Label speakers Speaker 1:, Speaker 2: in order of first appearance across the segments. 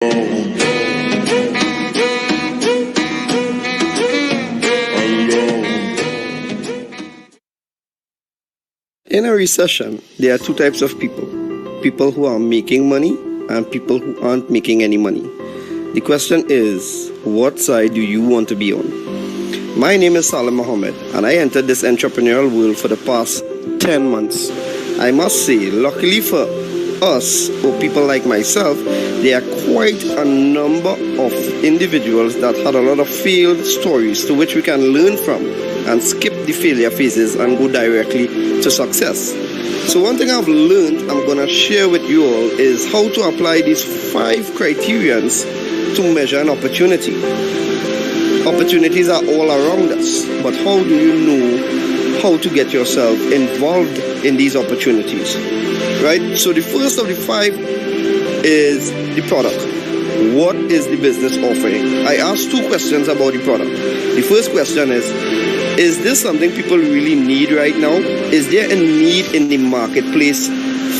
Speaker 1: In a recession, there are two types of people. People who are making money and people who aren't making any money. The question is, what side do you want to be on? My name is Salim Mohammed and I entered this entrepreneurial world for the past 10 months. I must say, luckily for us or people like myself, there are quite a number of individuals that had a lot of failed stories to which we can learn from and skip the failure phases and go directly to success. So one thing I've learned I'm going to share with you all is how to apply these 5 criterions to measure an opportunity. Opportunities are all around us, but how do you know how to get yourself involved in these opportunities? Right? So the first of the 5 is the product. What is the business offering? I asked 2 questions about the product. The first question is this something people really need right now? Is there a need in the marketplace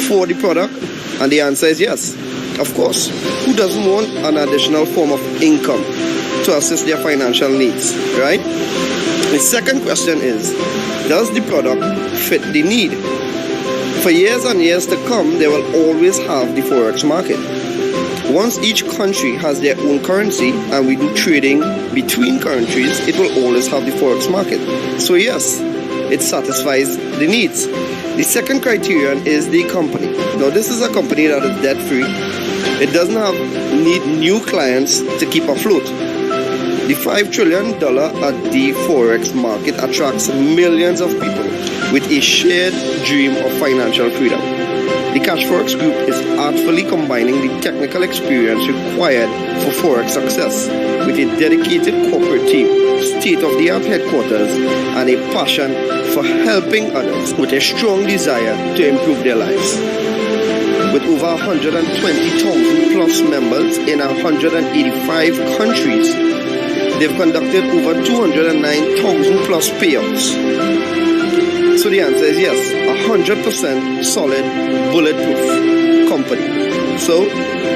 Speaker 1: for the product? And the answer is yes, of course. Who doesn't want an additional form of income to assist their financial needs, right? The second question is, does the product fit the need? For years and years to come, they will always have the Forex market. Once each country has their own currency and we do trading between countries, it will always have the Forex market. So yes, it satisfies the needs. The second criterion is the company. Now this is a company that is debt free. It doesn't need new clients to keep afloat. The $5 trillion a day Forex market attracts millions of people with a shared dream of financial freedom. The Cashfx group is artfully combining the technical experience required for Forex success with a dedicated corporate team, state-of-the-art headquarters, and a passion for helping others with a strong desire to improve their lives. With over 120,000 plus members in 185 countries, they've conducted over 209,000 plus payouts. So the answer is yes, 100% solid, bulletproof company. So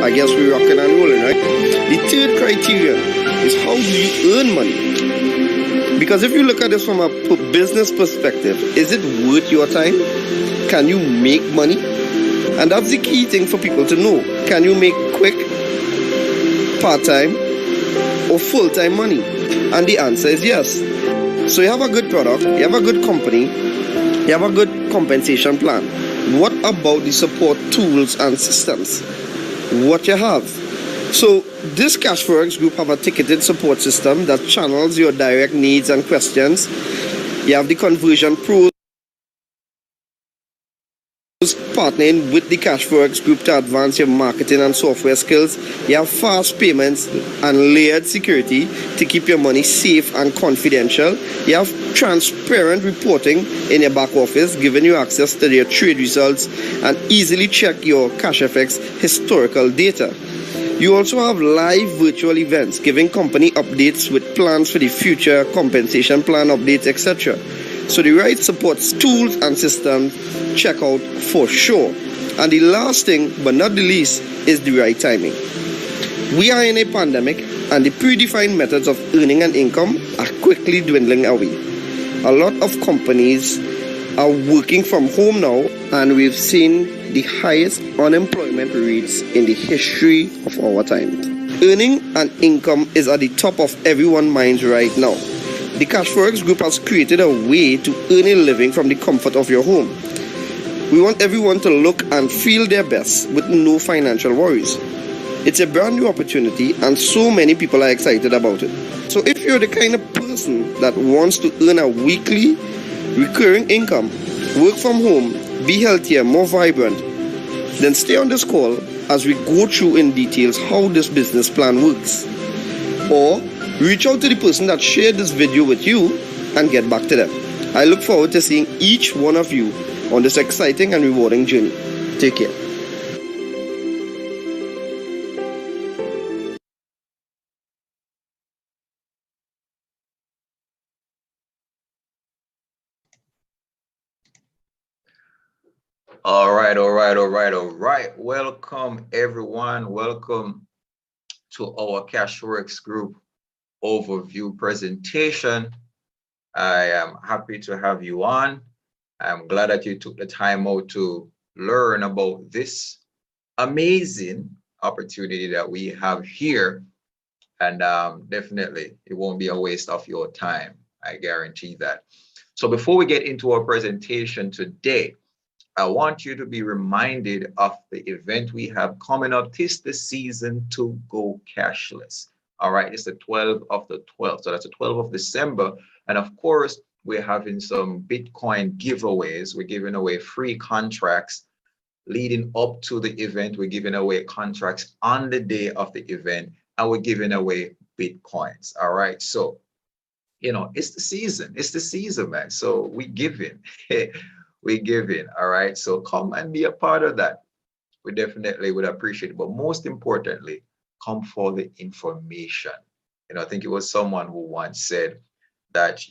Speaker 1: I guess we're rocking and rolling, right? The third criterion is how do you earn money? Because if you look at this from a business perspective, is it worth your time? Can you make money? And that's the key thing for people to know. Can you make quick, part-time, or full-time money? And the answer is yes. So you have a good product, you have a good company, you have a good compensation plan. What about the support tools and systems? What you have? So this Cashfx group have a ticketed support system that channels your direct needs and questions. You have the conversion pros partnering with the Cashfx group to advance your marketing and software skills. You have fast payments and layered security to keep your money safe and confidential. You have transparent reporting in your back office, giving you access to your trade results and easily check your Cashfx historical data. You also have live virtual events giving company updates with plans for the future, compensation plan updates, etc. So the right support tools and systems, check out for sure. And the last thing, but not the least, is the right timing. We are in a pandemic and the predefined methods of earning an income are quickly dwindling away. A lot of companies are working from home now and we've seen the highest unemployment rates in the history of our time. Earning an income is at the top of everyone's minds right now. The Cashfx group has created a way to earn a living from the comfort of your home. We want everyone to look and feel their best with no financial worries. It's a brand new opportunity and so many people are excited about it. So if you're the kind of person that wants to earn a weekly recurring income, work from home, be healthier, more vibrant, then stay on this call as we go through in details how this business plan works. Or reach out to the person that shared this video with you and get back to them. I look forward to seeing each one of you on this exciting and rewarding journey. Take care.
Speaker 2: All right. Welcome, everyone. Welcome to our Cashfx Group overview presentation. I am happy to have you on. I'm glad that you took the time out to learn about this amazing opportunity that we have here. And definitely, it won't be a waste of your time. I guarantee that. So before we get into our presentation today, I want you to be reminded of the event we have coming up. Tis the season to go cashless. All right, it's the 12th of the 12th. So that's the 12th of December. And of course, we're having some Bitcoin giveaways. We're giving away free contracts leading up to the event. We're giving away contracts on the day of the event, and we're giving away Bitcoins. All right. So, it's the season. It's the season, man. So we give in. We give in. All right. So come and be a part of that. We definitely would appreciate it. But most importantly, come for the information. I think it was someone who once said that,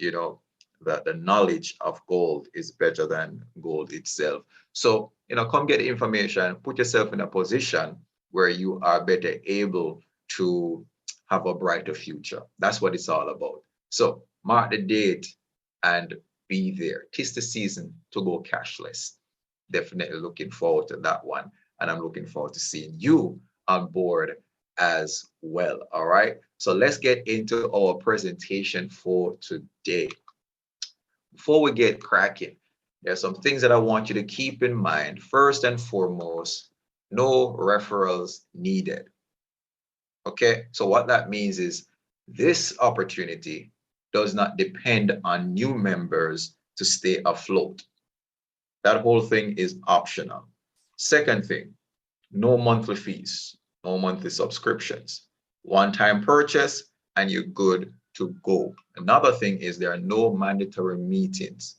Speaker 2: that the knowledge of gold is better than gold itself. So, come get information, put yourself in a position where you are better able to have a brighter future. That's what it's all about. So mark the date and be there. 'Tis the season to go cashless. Definitely looking forward to that one. And I'm looking forward to seeing you on board as well. All right. So let's get into our presentation for today. Before we get cracking, there's some things that I want you to keep in mind. First and foremost, no referrals needed. Okay, so what that means is this opportunity does not depend on new members to stay afloat. That whole thing is optional. Second thing, no monthly fees, no monthly subscriptions. One-time purchase and you're good to go. Another thing is there are no mandatory meetings.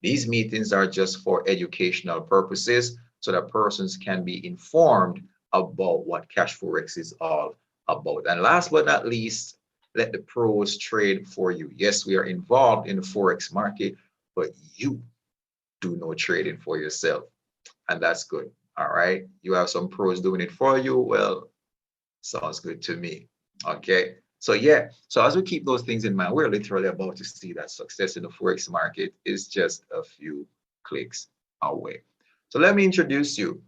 Speaker 2: These meetings are just for educational purposes so that persons can be informed about what Cashfx is all about. And last but not least, let the pros trade for you. Yes, we are involved in the Forex market, but you do no trading for yourself. And that's good. All right. You have some pros doing it for you. Well, sounds good to me. Okay. So yeah, so as we keep those things in mind, we're literally about to see that success in the Forex market is just a few clicks away. So let me introduce you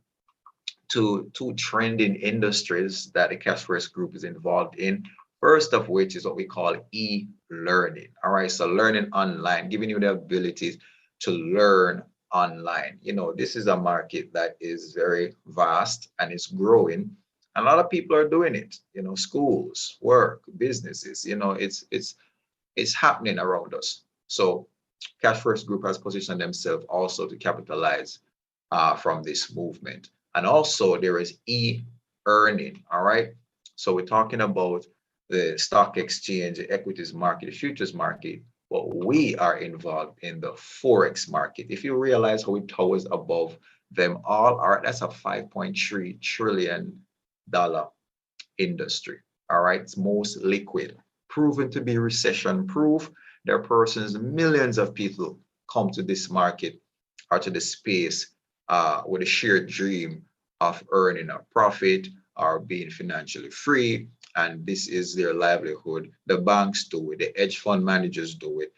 Speaker 2: to two trending industries that the Cashfx Group is involved in. First of which is what we call e-learning. All right, so learning online, giving you the ability to learn online. This is a market that is very vast and it's growing. A lot of people are doing it. Schools, work, businesses. It's happening around us. So Cashfx Group has positioned themselves also to capitalize from this movement. And also there is e-earning. All right. So we're talking about the stock exchange, the equities market, the futures market, but we are involved in the Forex market. If you realize how it towers above them all, all right, that's a $5.3 trillion industry. All right, it's most liquid, proven to be recession proof. There are persons, millions of people come to this market or to the space with a shared dream of earning a profit or being financially free. And this is their livelihood. The banks do it, the hedge fund managers do it,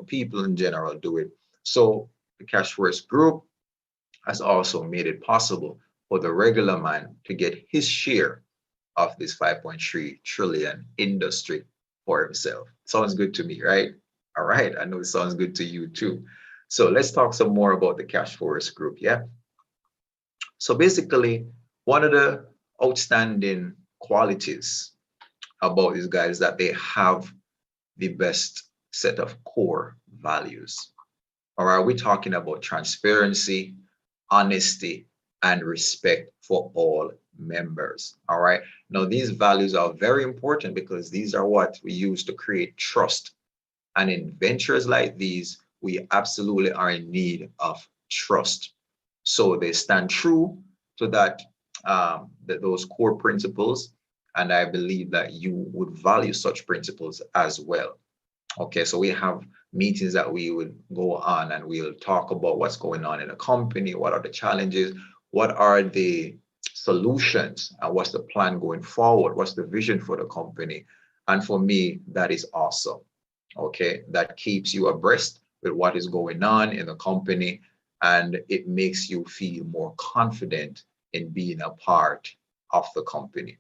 Speaker 2: people in general do it. So the Cashfx Group has also made it possible for the regular man to get his share of this 5.3 trillion industry for himself. Sounds good to me, right? All right, I know it sounds good to you too. So let's talk some more about the Cashfx Group, yeah? So basically, one of the outstanding qualities about these guys is that they have the best set of core values. Or are we talking about transparency, honesty, and respect for all members? All right. Now, these values are very important because these are what we use to create trust. And in ventures like these, we absolutely are in need of trust. So they stand true to those core principles. And I believe that you would value such principles as well. Okay, so we have meetings that we would go on and we'll talk about what's going on in a company, what are the challenges, what are the solutions and what's the plan going forward, what's the vision for the company. And for me, that is awesome. Okay, that keeps you abreast with what is going on in the company, and it makes you feel more confident in being a part of the company.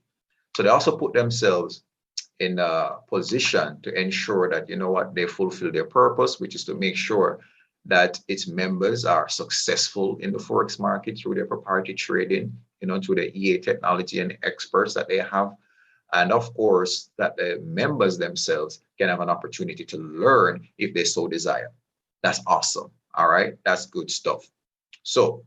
Speaker 2: So they also put themselves in a position to ensure that, you know what, they fulfill their purpose, which is to make sure that its members are successful in the Forex market through their proprietary trading, you know, through the EA technology and experts that they have. And of course, that the members themselves can have an opportunity to learn if they so desire. That's awesome. All right. That's good stuff. So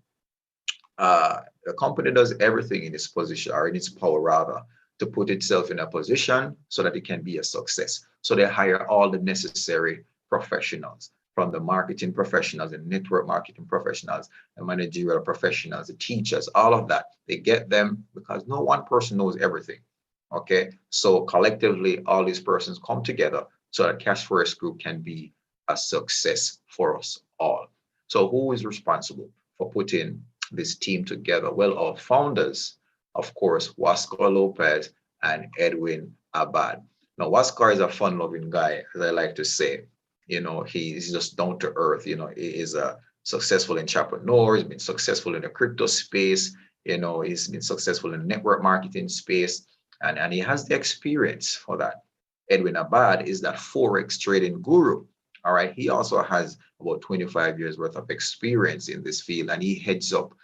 Speaker 2: the company does everything in its position, or in its power rather, to put itself in a position so that it can be a success. So they hire all the necessary professionals, from the marketing professionals and network marketing professionals, the managerial professionals, the teachers, all of that. They get them because no one person knows everything. Okay, so collectively, all these persons come together so that Cashfx Group can be a success for us all. So who is responsible for putting this team together? Well, our founders, of course, Wascar Lopez and Edwin Abad. Now, Wascar is a fun-loving guy, as I like to say. You know, he's just down to earth. You know, he is a successful entrepreneur. He's been successful in the crypto space. You know, he's been successful in the network marketing space, and he has the experience for that. Edwin Abad is that Forex trading guru. All right. He also has about 25 years worth of experience in this field, and he heads up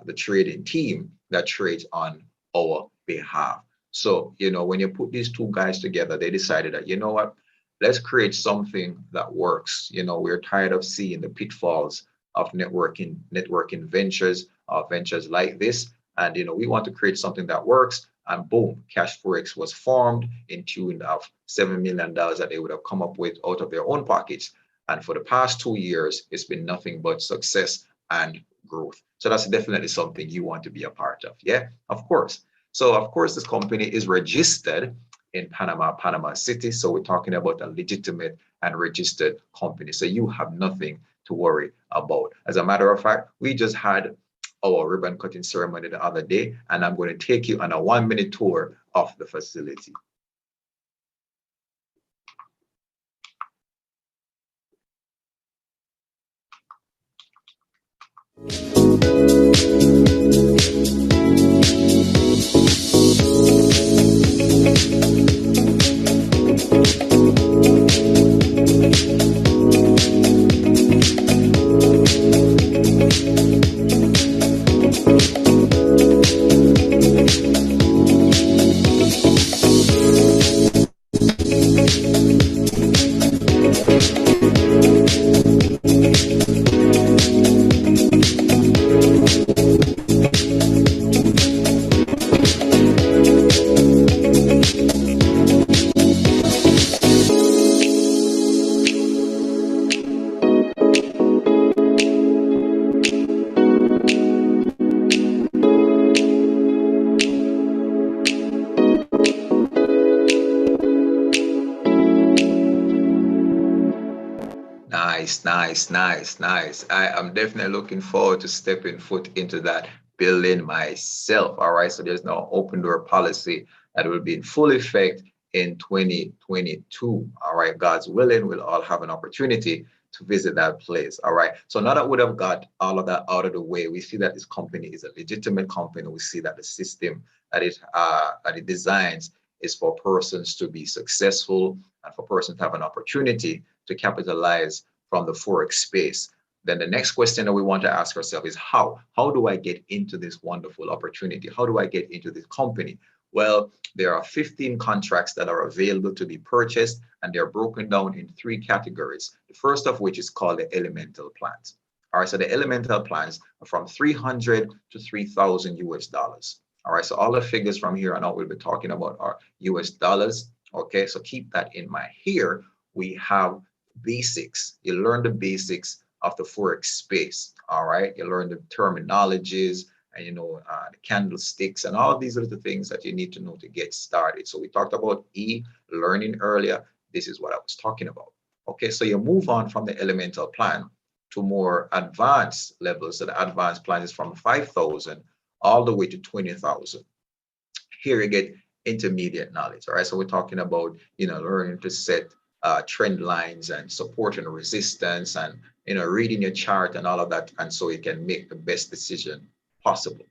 Speaker 2: the trading team that trades on our behalf. So, you know, when you put these two guys together, they decided that, you know what, let's create something that works. You know, we're tired of seeing the pitfalls of networking ventures like this. And, you know, we want to create something that works. And boom, Cashfx was formed in tune of $7 million that they would have come up with out of their own pockets. And for the past 2 years, it's been nothing but success and growth. So that's definitely something you want to be a part of. Yeah, of course. So of course, this company is registered in Panama City. So we're talking about a legitimate and registered company. So you have nothing to worry about. As a matter of fact, we just had our ribbon cutting ceremony the other day, and I'm going to take you on a 1-minute tour of the facility. Nice. I am definitely looking forward to stepping foot into that building myself. All right. So there's no open door policy that will be in full effect in 2022. All right. God's willing, we'll all have an opportunity to visit that place. All right. So now that we have got all of that out of the way, we see that this company is a legitimate company. We see that the system that it designs is for persons to be successful and for persons to have an opportunity to capitalize from the Forex space. Then the next question that we want to ask ourselves is how? How do I get into this wonderful opportunity? How do I get into this company? Well, there are 15 contracts that are available to be purchased, and they're broken down in 3 categories. The first of which is called the elemental plans. All right, so the elemental plans are from 300 to 3,000 US dollars. All right, so all the figures from here on out we'll be talking about are US dollars. Okay, so keep that in mind. Here we have basics. You learn the basics of the Forex space. All right, you learn the terminologies and the candlesticks and all these are the things that you need to know to get started. So we talked about learning earlier. This is what I was talking about. Okay, so you move on from the elemental plan to more advanced levels. So the advanced plan is from 5,000 all the way to 20,000. Here you get intermediate knowledge. All right. So we're talking about, learning to set trend lines and support and resistance and, reading your chart and all of that. And so you can make the best decision possible.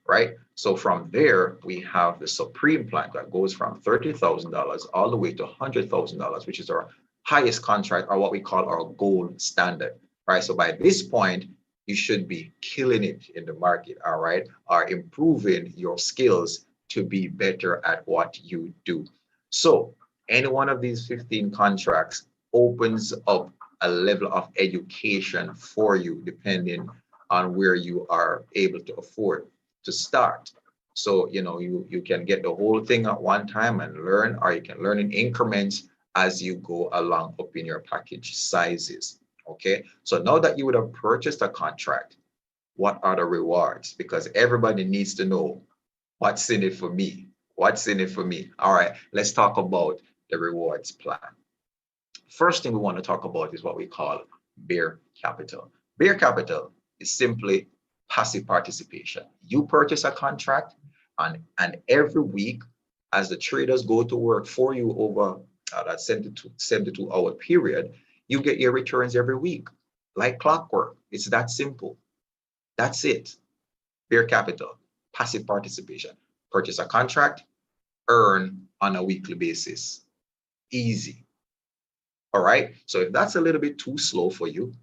Speaker 2: Right. So from there, we have the Supreme plan that goes from $30,000 all the way to $100,000, which is our highest contract, or what we call our gold standard. Right. So by this point, you should be killing it in the market. All right. Or improving your skills to be better at what you do. So any one of these 15 contracts opens up a level of education for you, depending on where you are able to afford to start. So, you can get the whole thing at one time and learn, or you can learn in increments as you go along up in your package sizes. Okay. So now that you would have purchased a contract, what are the rewards? Because everybody needs to know what's in it for me. What's in it for me? All right. Let's talk about the rewards plan. First thing we want to talk about is what we call bear capital. Bear capital is simply passive participation. You purchase a contract, and every week, as the traders go to work for you over that 72-hour period, you get your returns every week, like clockwork. It's that simple. That's it. Bear capital, passive participation. Purchase a contract, earn on a weekly basis. Easy. All right. So if that's a little bit too slow for you,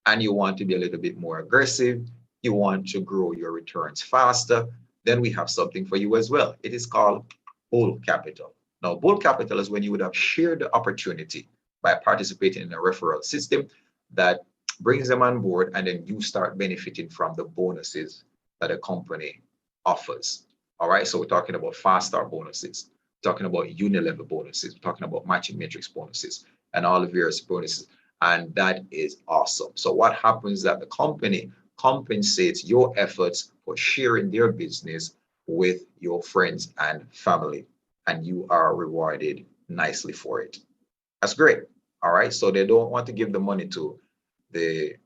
Speaker 2: and you want to be a little bit more aggressive, you want to grow your returns faster, then we have something for you as well. It is called bull capital. Now, bull capital is when you would have shared the opportunity by participating in a referral system that brings them on board, and then you start benefiting from the bonuses that a company offers. All right. So we're talking about fast start bonuses, we're talking about unilevel bonuses, we're talking about matching matrix bonuses, and all the various bonuses. And that is awesome. So what happens is that the company compensates your efforts for sharing their business with your friends and family, and you are rewarded nicely for it. That's great. All right. So they don't want to give the money to the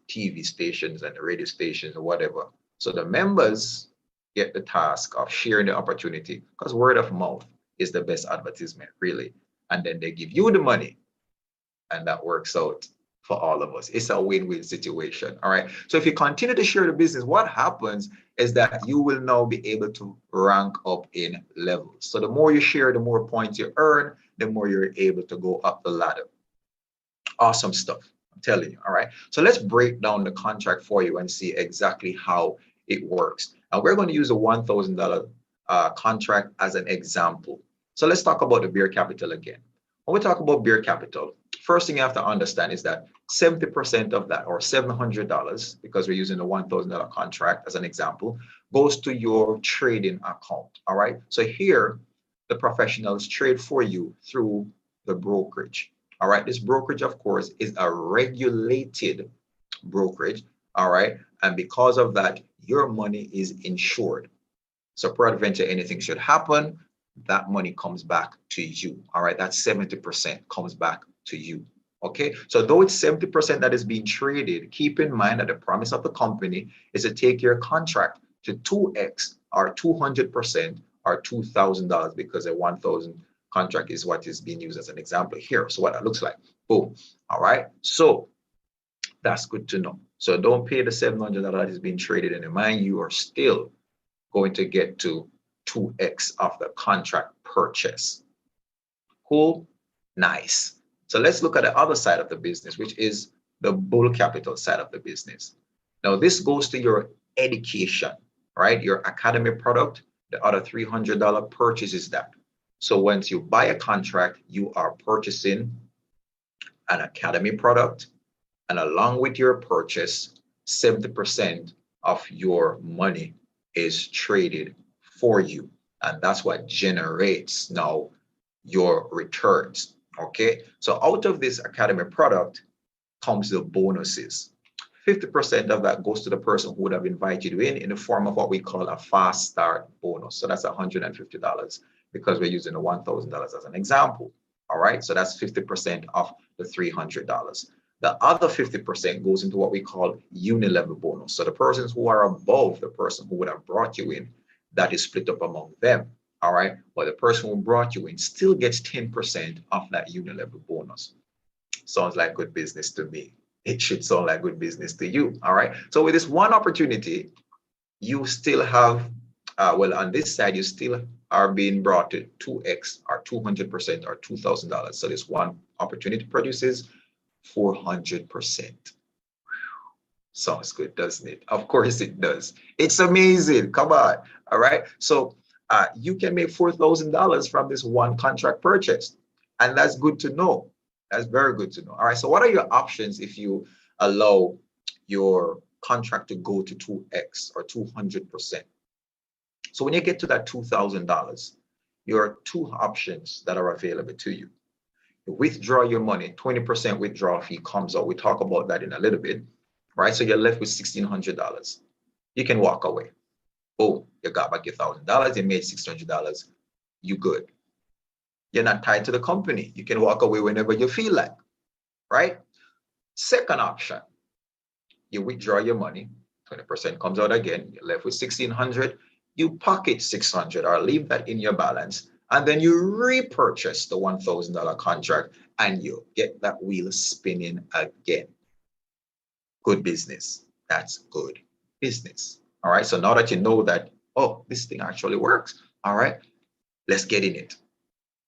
Speaker 2: TV stations and the radio stations or whatever. So the members get the task of sharing the opportunity, because word of mouth is the best advertisement, really. And then they give you the money, and that works out for all of us. It's a win-win situation. All right. So if you continue to share the business, what happens is that you will now be able to rank up in levels. So the more you share, the more points you earn, the more you're able to go up the ladder. Awesome stuff. I'm telling you. All right. So let's break down the contract for you and see exactly how it works. And we're going to use a $1,000 contract as an example. So let's talk about the bear capital again. When we talk about bear capital, first thing you have to understand is that 70% of that, or $700, because we're using a $1,000 contract as an example, goes to your trading account. All right. So here, the professionals trade for you through the brokerage. All right. This brokerage, of course, is a regulated brokerage. All right. And because of that, your money is insured. So peradventure anything should happen, that money comes back to you. All right. That 70% comes back to you. Okay. So though it's 70% that is being traded, keep in mind that the promise of the company is to take your contract to 2x or 200% or $2,000, because a 1,000 contract is what is being used as an example here. So what that looks like. Boom. All right. So that's good to know. So don't pay the $700 that is being traded, and in mind, you are still going to get to 2x of the contract purchase. Cool. Nice. So let's look at the other side of the business, which is the bull capital side of the business. Now, this goes to your education, right? Your academy product, the other $300 purchases that. So once you buy a contract, you are purchasing an academy product, and along with your purchase, 70% of your money is traded for you. And that's what generates now your returns. Okay. So out of this academy product comes the bonuses. 50% of that goes to the person who would have invited you in the form of what we call a fast start bonus. So that's $150, because we're using the $1,000 as an example. All right. So that's 50% of the $300. The other 50% goes into what we call uni-level bonus. So the persons who are above the person who would have brought you in, that is split up among them. All right. But the person who brought you in still gets 10% of that uni-level bonus. Sounds like good business to me. It should sound like good business to you. All right. So with this one opportunity, you still have, well, on this side, you still are being brought to 2x or 200% or $2,000. So this one opportunity produces 400%. Sounds good, doesn't it? Of course it does. It's amazing. Come on. All right. So you can make $4,000 from this one contract purchase. And that's good to know. That's very good to know. All right. So what are your options if you allow your contract to go to 2x or 200%? So when you get to that $2,000, there are two options that are available to you. You withdraw your money, 20% withdrawal fee comes out. We talk about that in a little bit, right? So you're left with $1,600. You can walk away. Oh, you got back your $1,000, you made $600. You good. You're not tied to the company. You can walk away whenever you feel like, right? Second option, you withdraw your money, 20% comes out again, you're left with 1,600. You pocket 600 or leave that in your balance, and then you repurchase the $1,000 contract and you get that wheel spinning again. Good business. That's good business. All right. So now that you know that, oh, this thing actually works. All right. Let's get in it.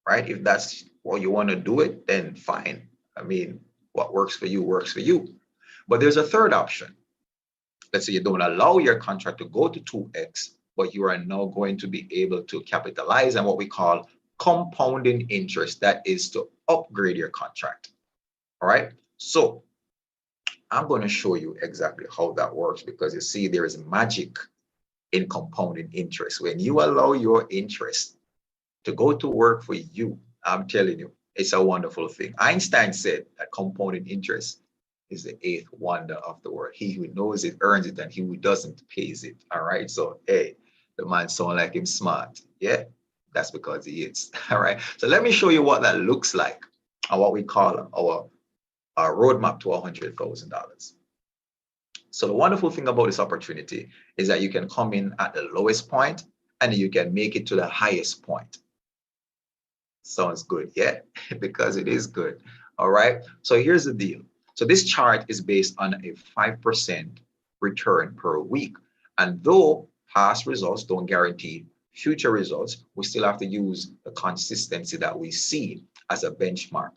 Speaker 2: Right. If that's what you want to do it, then fine. I mean, what works for you works for you. But there's a third option. Let's say you don't allow your contract to go to 2x, but you are now going to be able to capitalize on what we call compounding interest. That is to upgrade your contract. All right. So I'm going to show you exactly how that works, because you see there is magic in compounding interest. When you allow your interest to go to work for you, I'm telling you, it's a wonderful thing. Einstein said that compounding interest is the eighth wonder of the world. He who knows it earns it, and he who doesn't pays it. All right. So, hey, the man sound like him smart. Yeah, that's because he is. All right. So let me show you what that looks like, or what we call our roadmap to $100,000. So the wonderful thing about this opportunity is that you can come in at the lowest point and you can make it to the highest point. Sounds good, yeah, because it is good. All right. So here's the deal. So this chart is based on a 5% return per week. And though past results don't guarantee future results, we still have to use the consistency that we see as a benchmark.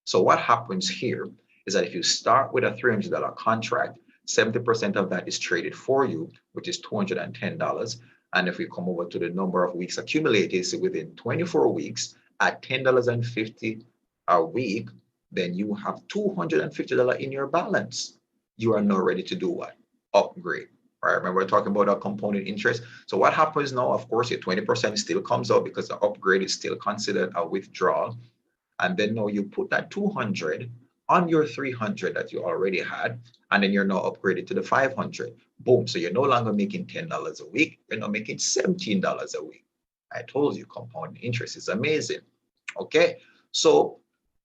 Speaker 2: So what happens here is that if you start with a $300 contract, 70% of that is traded for you, which is $210. And if we come over to the number of weeks accumulated, so within 24 weeks at $10.50 a week, then you have $250 in your balance. You are now ready to do what? Upgrade. Right? Remember, we're talking about a component interest. So what happens now? Of course, your 20% still comes out because the upgrade is still considered a withdrawal. And then now you put that 200 on your 300 that you already had, and then you're now upgraded to the 500. Boom. So you're no longer making $10 a week. You're now making $17 a week. I told you compound interest is amazing. Okay. So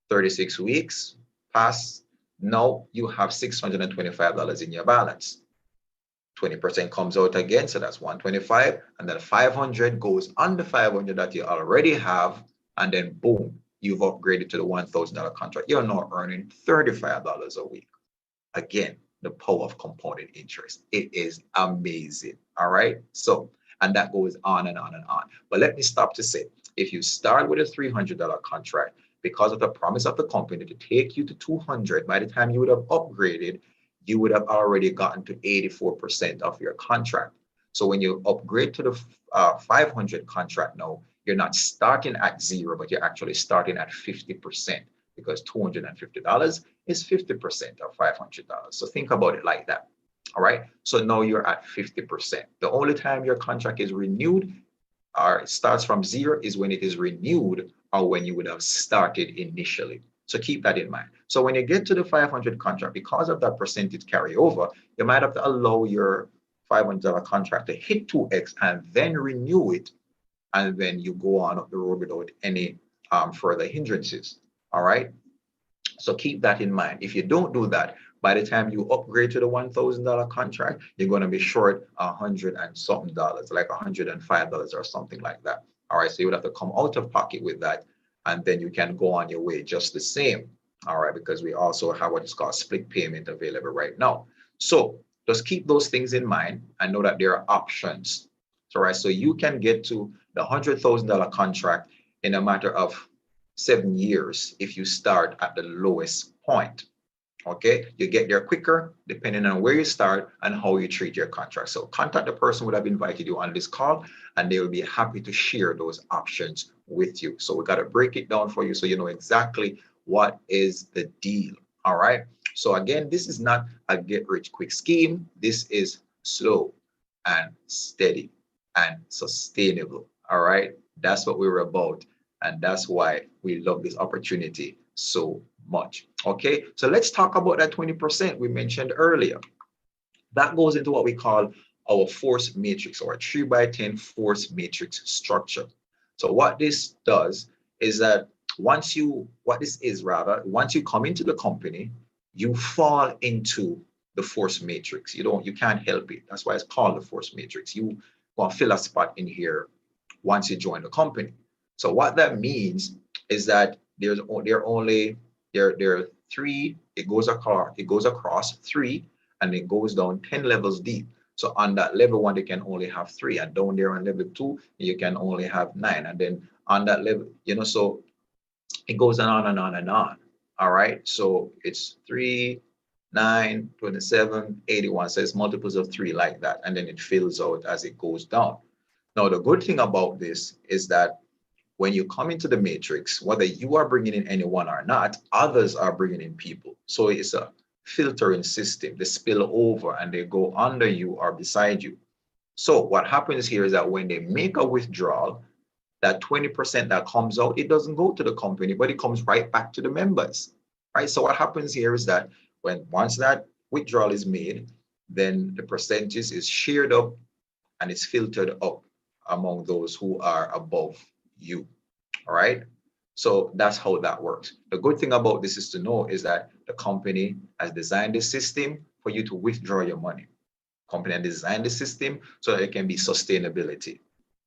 Speaker 2: 36 weeks pass. Now you have $625 in your balance. 20% comes out again. So that's 125. And then 500 goes on the 500 that you already have. And then boom, you've upgraded to the $1,000 contract. You're now earning $35 a week. Again, the power of compounded interest. It is amazing. All right. So, and that goes on and on and on. But let me stop to say, if you start with a $300 contract, because of the promise of the company to take you to 200, by the time you would have upgraded, you would have already gotten to 84% of your contract. So when you upgrade to the 500 contract now, you're not starting at zero, but you're actually starting at 50%, because $250 is 50% of $500. So think about it like that. All right. So now you're at 50%. The only time your contract is renewed or it starts from zero is when it is renewed or when you would have started initially. So keep that in mind. So when you get to the 500 contract, because of that percentage carryover, you might have to allow your $500 contract to hit 2x and then renew it. And then you go on up the road without any further hindrances. All right. So keep that in mind. If you don't do that, by the time you upgrade to the $1,000 contract, you're going to be short $100 and something dollars, like $105 or something like that. All right, so you would have to come out of pocket with that, and then you can go on your way just the same. All right, because we also have what is called split payment available right now. So just keep those things in mind and know that there are options. All right, so you can get to the $100,000 contract in a matter of 7 years if you start at the lowest point. Okay, you get there quicker depending on where you start and how you treat your contract. So contact the person who would have invited you on this call, and they will be happy to share those options with you. So we got to break it down for you so you know exactly what is the deal. All right. So again, this is not a get rich quick scheme. This is slow and steady and sustainable. All right. That's what we were about. And that's why we love this opportunity so much. Okay, so let's talk about that 20% we mentioned earlier. That goes into what we call our force matrix, or a 3x10 force matrix structure. So what this does is that once you come into the company, you fall into the force matrix. You can't help it. That's why it's called the force matrix. You want to fill a spot in here once you join the company. So what that means is that there are three, it goes across three, and it goes down 10 levels deep. So on that level 1, they can only have 3, and down there on level 2, you can only have 9. And then on that level, so it goes on and on and on. All right. So it's 3, 9, 27, 81. So it's multiples of 3 like that. And then it fills out as it goes down. Now, the good thing about this is that when you come into the matrix, whether you are bringing in anyone or not, others are bringing in people. So it's a filtering system. They spill over and they go under you or beside you. So what happens here is that when they make a withdrawal, that 20% that comes out, it doesn't go to the company, but it comes right back to the members, right? So what happens here is that once that withdrawal is made, then the percentage is shared up and it's filtered up among those who are above you. All right. So that's how that works. The good thing about this is to know is that the company has designed the system for you to withdraw your money. Company has designed the system so that it can be sustainability.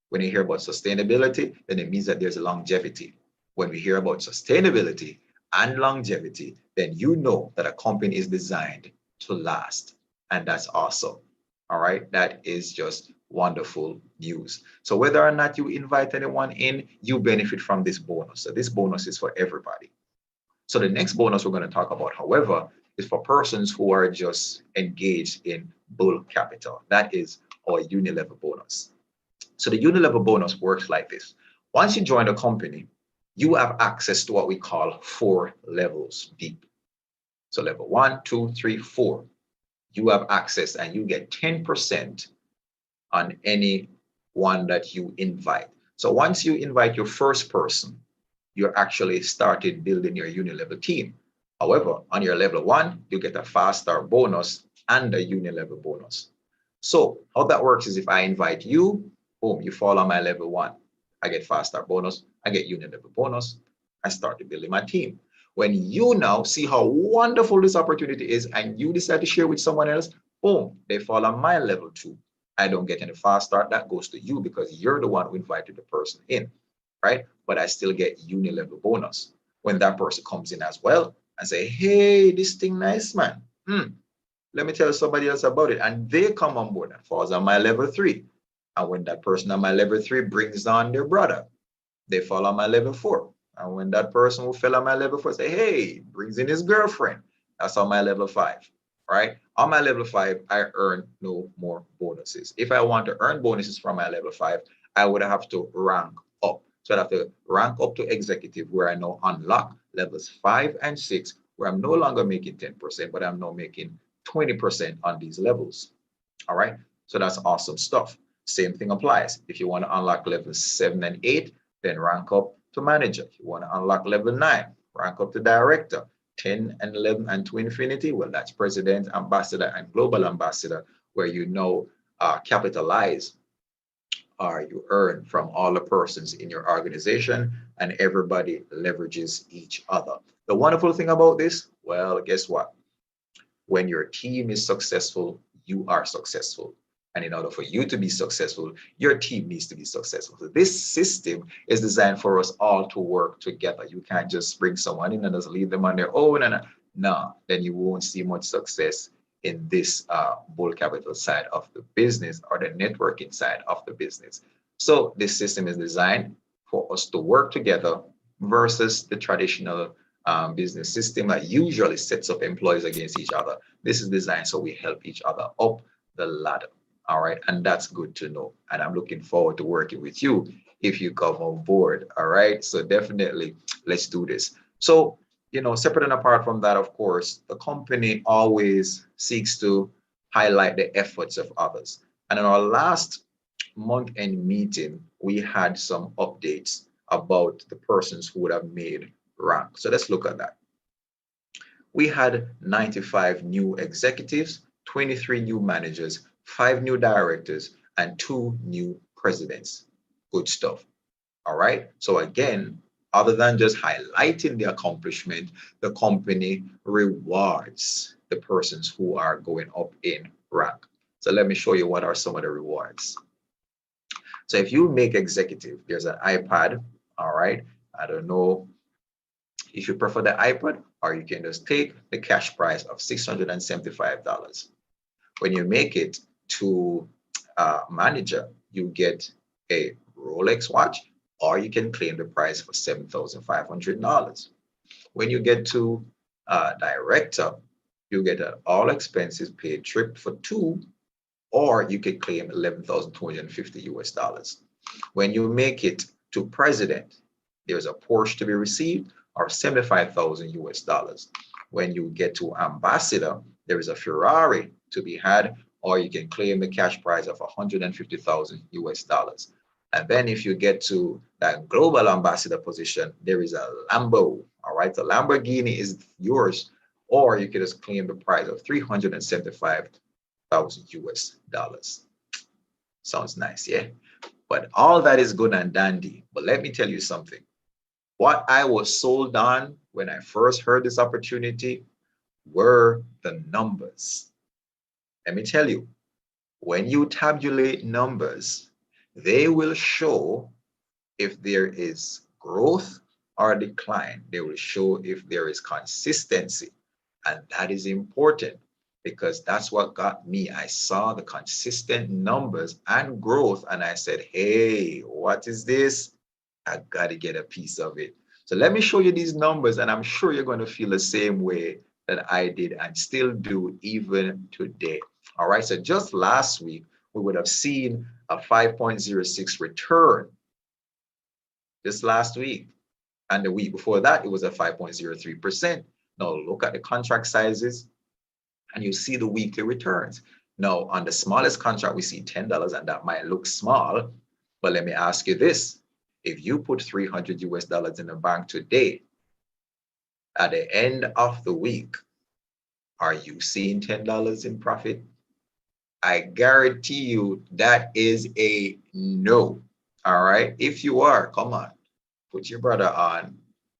Speaker 2: When you hear about sustainability, then it means that there's a longevity. When we hear about sustainability and longevity, then you know that a company is designed to last. And that's awesome. All right. That is just wonderful news. So whether or not you invite anyone in, you benefit from this bonus. So this bonus is for everybody. So the next bonus we're going to talk about, however, is for persons who are just engaged in bull capital. That is our uni-level bonus. So the uni-level bonus works like this. Once you join a company, you have access to what we call 4 levels deep. So level 1, 2, 3, 4. You have access and you get 10% on any one that you invite. So once you invite your first person, you're actually started building your uni-level team. However, on your level 1, you get a fast start bonus and a uni-level bonus. So how that works is if I invite you, boom, you fall on my level 1. I get fast start bonus, I get uni-level bonus, I start building my team. When you now see how wonderful this opportunity is and you decide to share with someone else, boom, they fall on my level 2. I don't get any fast start. That goes to you because you're the one who invited the person in, right? But I still get uni-level bonus when that person comes in as well and say, hey, this thing nice, man. Let me tell somebody else about it. And they come on board and falls on my level 3. And when that person on my level 3 brings on their brother, they fall on my level 4. And when that person who fell on my level 4 say, hey, brings in his girlfriend, that's on my level 5. Right? On my level 5, I earn no more bonuses. If I want to earn bonuses from my level 5, I would have to rank up. So I'd have to rank up to executive, where I now unlock levels 5 and 6, where I'm no longer making 10%, but I'm now making 20% on these levels. All right. So that's awesome stuff. Same thing applies. If you want to unlock levels 7 and 8, then rank up to manager. If you want to unlock level 9, rank up to director. 10 and 11 and to infinity, well, that's president, ambassador, and global ambassador, where you know capitalize you earn from all the persons in your organization, and everybody leverages each other. The wonderful thing about this, well, guess what? When your team is successful, you are successful. And in order for you to be successful, your team needs to be successful. So this system is designed for us all to work together. You can't just bring someone in and just leave them on their own. And no, then you won't see much success in this bull capital side of the business or the networking side of the business. So this system is designed for us to work together versus the traditional business system that usually sets up employees against each other. This is designed so we help each other up the ladder. All right. And that's good to know. And I'm looking forward to working with you if you come on board. All right. So definitely let's do this. So, separate and apart from that, of course, the company always seeks to highlight the efforts of others. And in our last month-end meeting, we had some updates about the persons who would have made rank. So let's look at that. We had 95 new executives, 23 new managers, 5 new directors, and 2 new presidents. Good stuff. All right. So again, other than just highlighting the accomplishment, the company rewards the persons who are going up in rank. So let me show you what are some of the rewards. So if you make executive, there's an iPad. All right. I don't know if you prefer the iPad, or you can just take the cash price of $675. When you make it to manager, you get a Rolex watch, or you can claim the price for $7,500. When you get to director, you get an all expenses paid trip for 2, or you could claim 11,250 US dollars. When you make it to president, there's a Porsche to be received, or 75,000 US dollars. When you get to ambassador, there is a Ferrari to be had, or you can claim the cash prize of 150,000 US dollars. And then if you get to that global ambassador position, there is a Lambo. All right, the Lamborghini is yours, or you can just claim the prize of 375,000 US dollars. Sounds nice, yeah? But all that is good and dandy. But let me tell you something. What I was sold on when I first heard this opportunity were the numbers. Let me tell you, when you tabulate numbers, they will show if there is growth or decline. They will show if there is consistency. And that is important because that's what got me. I saw the consistent numbers and growth, and I said, hey, what is this? I got to get a piece of it. So let me show you these numbers, and I'm sure you're going to feel the same way that I did and still do even today. All right, so just last week, we would have seen a 5.06 return. Just last week. And the week before that, it was a 5.03%. Now look at the contract sizes, and you see the weekly returns. Now, on the smallest contract, we see $10, and that might look small. But let me ask you this. If you put 300 US dollars in the bank today, at the end of the week, are you seeing $10 in profit? I guarantee you that is a no. All right. If you are, come on, put your brother on.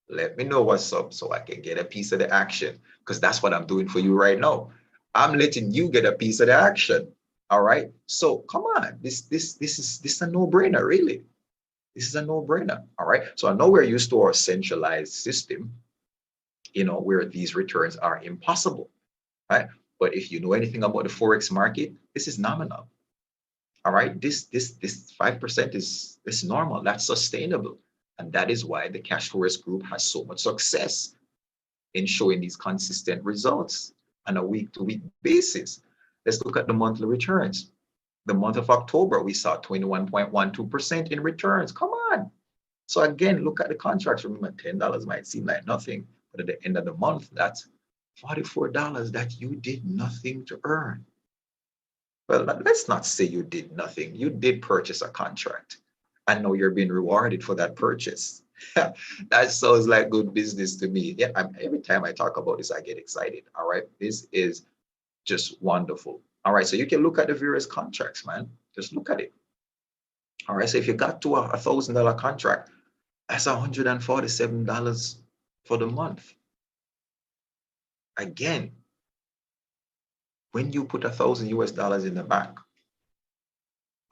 Speaker 2: Let me know what's up so I can get a piece of the action, because that's what I'm doing for you right now. I'm letting you get a piece of the action. All right. So come on. This is a no-brainer, really. This is a no-brainer. All right. So I know we're used to our centralized system, where these returns are impossible. Right. But if you know anything about the Forex market, this is nominal. All right. This 5% is normal. That's sustainable. And that is why the Cashfx group has so much success in showing these consistent results on a week-to-week basis. Let's look at the monthly returns. The month of October, we saw 21.12% in returns. Come on. So again, look at the contracts. Remember, $10 might seem like nothing, but at the end of the month, that's $44 that you did nothing to earn. Well, let's not say you did nothing. You did purchase a contract, and now you're being rewarded for that purchase. That sounds like good business to me. Yeah, every time I talk about this, I get excited. All right, this is just wonderful. All right, so you can look at the various contracts, man. Just look at it. All right, so if you got to a $1,000 contract, that's $147 for the month. Again, when you put $1,000 in the bank,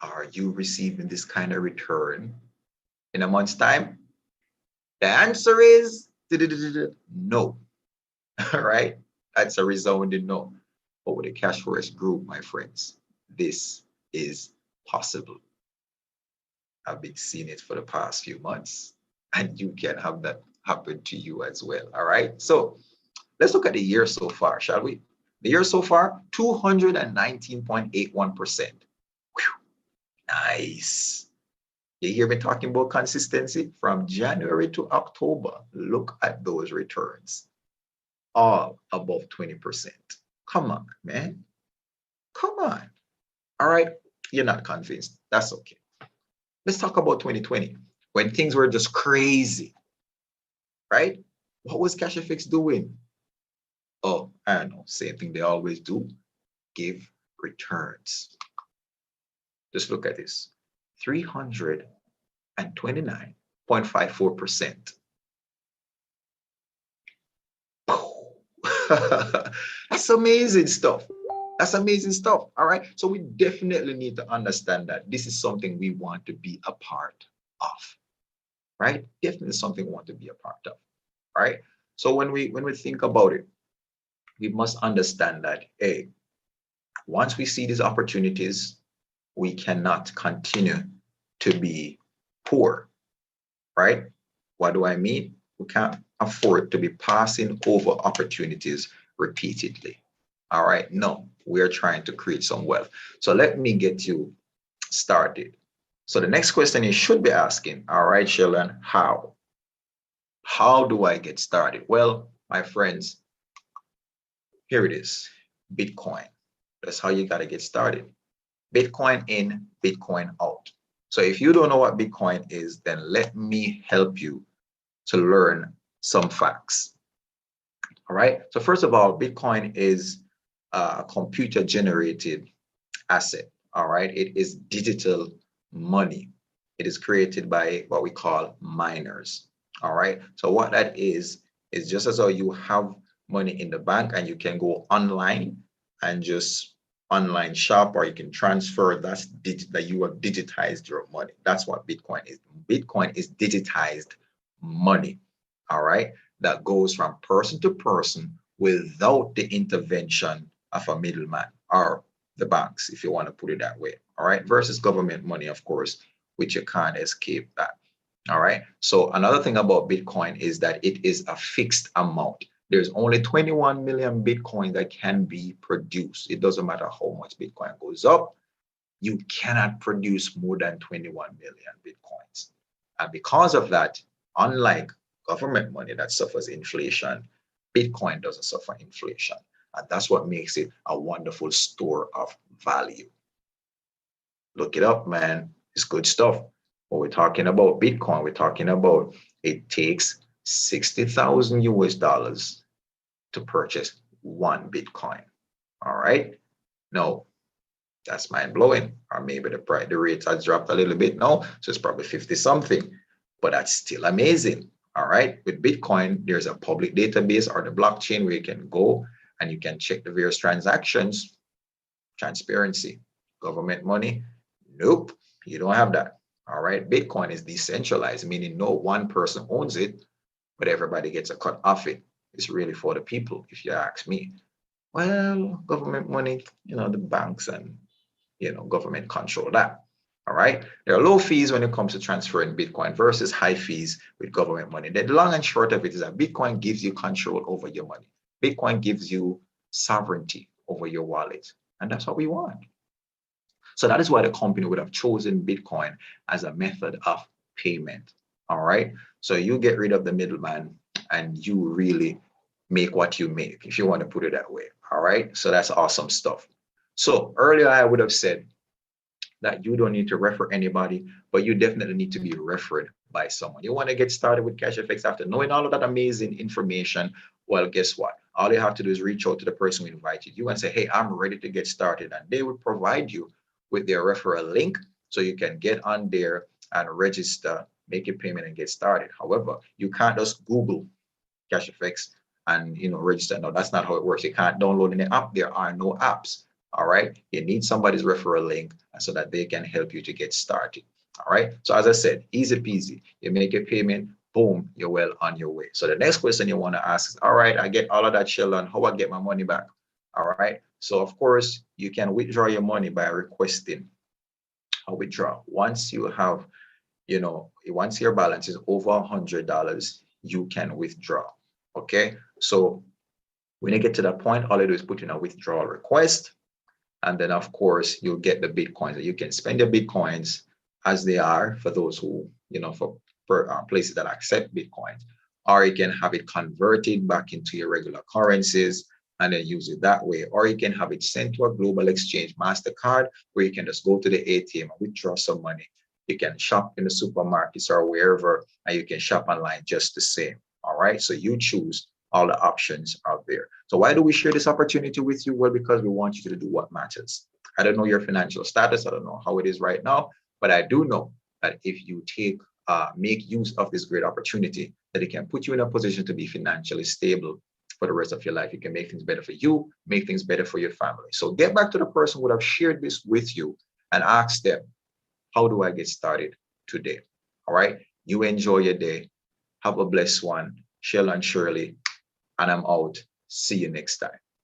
Speaker 2: are you receiving this kind of return in a month's time? The answer is no. All right, that's a resounding no. But with the Cashfx group, my friends, this is possible. I've been seeing it for the past few months, and you can have that happen to you as well. All right, so let's look at the year so far, shall we? The year so far, 219.81%. Nice. You hear me talking about consistency from January to October. Look at those returns, all above 20%. Come on, man. Come on. All right, you're not convinced. That's okay. Let's talk about 2020 when things were just crazy, right? What was Cashfx doing? Oh, I don't know, same thing they always do, give returns. Just look at this, 329.54%. That's amazing stuff. That's amazing stuff. All right. So we definitely need to understand that this is something we want to be a part of. Right? Definitely something we want to be a part of. All right. So when we think about it, we must understand that hey, once we see these opportunities, we cannot continue to be poor. Right? What do I mean? We can't afford to be passing over opportunities repeatedly. All right. No, we're trying to create some wealth. So let me get you started. So the next question you should be asking, all right, Sheldon, how? How do I get started? Well, my friends, here it is, Bitcoin. That's how you got to get started. Bitcoin in, Bitcoin out. So if you don't know what Bitcoin is, then let me help you to learn some facts. All right. So first of all, Bitcoin is a computer generated asset. All right. It is digital money. It is created by what we call miners. All right. So what that is just as though you have money in the bank and you can go online and just online shop, or you can transfer that you have digitized your money. That's what Bitcoin is. Bitcoin is digitized money. All right. That goes from person to person without the intervention of a middleman or the banks, if you want to put it that way. All right. Versus government money, of course, which you can't escape that. All right. So another thing about Bitcoin is that it is a fixed amount. There's only 21 million Bitcoin that can be produced. It doesn't matter how much Bitcoin goes up. You cannot produce more than 21 million Bitcoins. And because of that, unlike government money that suffers inflation, Bitcoin doesn't suffer inflation. And that's what makes it a wonderful store of value. Look it up, man. It's good stuff. When we're talking about Bitcoin, we're talking about it takes 60,000 US dollars to purchase one Bitcoin. All right. No, that's mind blowing. Or maybe the rate has dropped a little bit now. So it's probably 50 something, but that's still amazing. All right. With Bitcoin, there's a public database or the blockchain where you can go and you can check the various transactions. Transparency. Government money. Nope. You don't have that. All right. Bitcoin is decentralized, meaning no one person owns it, but everybody gets a cut off it. It's really for the people, if you ask me. Well, government money, the banks and, government control that. All right. There are low fees when it comes to transferring Bitcoin versus high fees with government money. The long and short of it is that Bitcoin gives you control over your money. Bitcoin gives you sovereignty over your wallet. And that's what we want. So that is why the company would have chosen Bitcoin as a method of payment. All right. So you get rid of the middleman and you really make what you make, if you want to put it that way. All right. So that's awesome stuff. So earlier I would have said that you don't need to refer anybody, but you definitely need to be referred by someone. You want to get started with Cashfx after knowing all of that amazing information. Well, guess what? All you have to do is reach out to the person who invited you and say, hey, I'm ready to get started. And they will provide you with their referral link So you can get on there and register, make a payment and get started. However, you can't just Google Cashfx and register. No, that's not how it works. You can't download any app. There are no apps. All right. You need somebody's referral link so that they can help you to get started. All right. So as I said, easy peasy. You make a payment, boom, you're well on your way. So the next question you want to ask is, all right, I get all of that, Sheldon. How I get my money back? All right. So of course, you can withdraw your money by requesting a withdrawal. Once you have, once your balance is over $100, you can withdraw. Okay. So when you get to that point, all you do is put in a withdrawal request. And then, of course, you'll get the Bitcoins. You can spend your Bitcoins as they are for those who, for places that accept Bitcoins, or you can have it converted back into your regular currencies and then use it that way. Or you can have it sent to a global exchange MasterCard where you can just go to the ATM and withdraw some money. You can shop in the supermarkets or wherever, and you can shop online just the same. All right. So you choose. All the options out there. So why do we share this opportunity with you? Well, because we want you to do what matters. I don't know your financial status. I don't know how it is right now, but I do know that if you make use of this great opportunity, that it can put you in a position to be financially stable for the rest of your life. You can make things better for you, make things better for your family. So get back to the person who would have shared this with you and ask them, how do I get started today? All right. You enjoy your day. Have a blessed one. Shell and Shirley. And I'm out. See you next time.